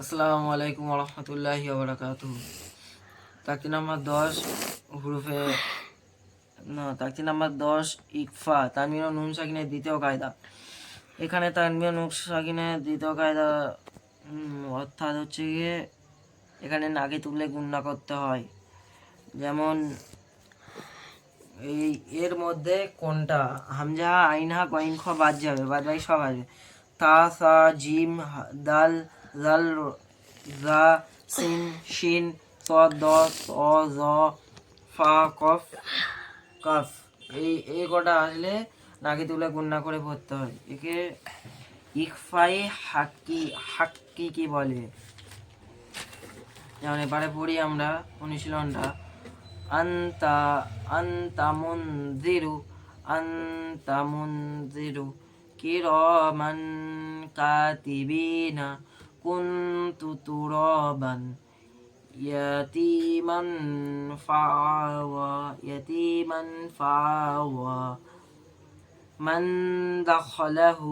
আসসালামু আলাইকুম রহমতুল্লাহি ওয়া তাকতি নাম্বার 10 হুরুফে তাকতি নাম্বার 10 ইকফা তানবিন ও নুন সাকিনের দ্বিতীয় কায়দা। এখানে তানবিন ও নুন সাকিনের দ্বিতীয় কায়দা অর্থাৎ হচ্ছে গিয়ে এখানে নাকে তুলে গুণনা করতে হয়। যেমন এই এর মধ্যে কোনটা হামজা আইনহা কইন খ বাদ যাবে, বাদ বাকি সব আসবে। তা সা জিম দাল জাল জা সিন শিন স দ স জ ফা কফ কাফ, এই কটা আসলে নাকি তুলে গুণনা করে পড়তে হয়। একে ইকফাই হাক্কি কি বলে। যেমন এবারে পড়ি আমরা অনুশীলনটা। আন্তা আন্তা মুনজিরু আন্তা মুনজিরু কিরামান কাতিবিনা কুনতু তুরাবান ইয়াতিমান ফাআওয়া মান দাখালাহু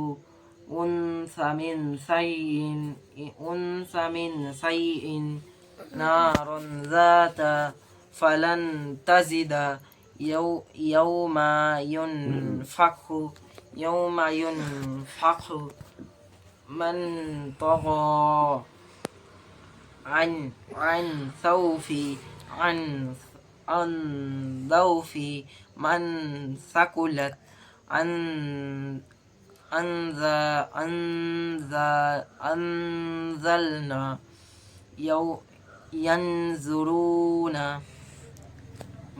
উনসা মিন সাইইন নারুন যাতা ফালান তাজিদা ইয়াউমা ইউনফাখু মান তাগা عن ثوفي عن ذوفي من ثقلت أنزلنا ينظرون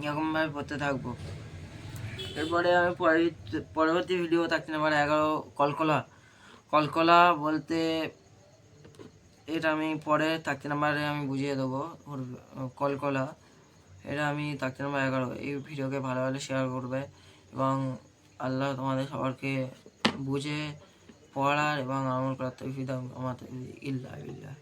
এরকমভাবে পড়তে থাকবো। এরপরে আমি পরবর্তী ভিডিও থাকতে নাম্বার 11 কলকলা বলতে এটা আমি পরে থাকতে নাম্বারে আমি বুঝিয়ে দেবো। কলকলা এটা আমি থাকতে নাম্বার 11। এই ভিডিওকে ভালো ভালো শেয়ার করবে এবং আল্লাহ তোমাদের সবাইকে বুঝে পড়ার এবং আমল করার তৌফিক দান। আমার ইল্লা বিল্লাহ।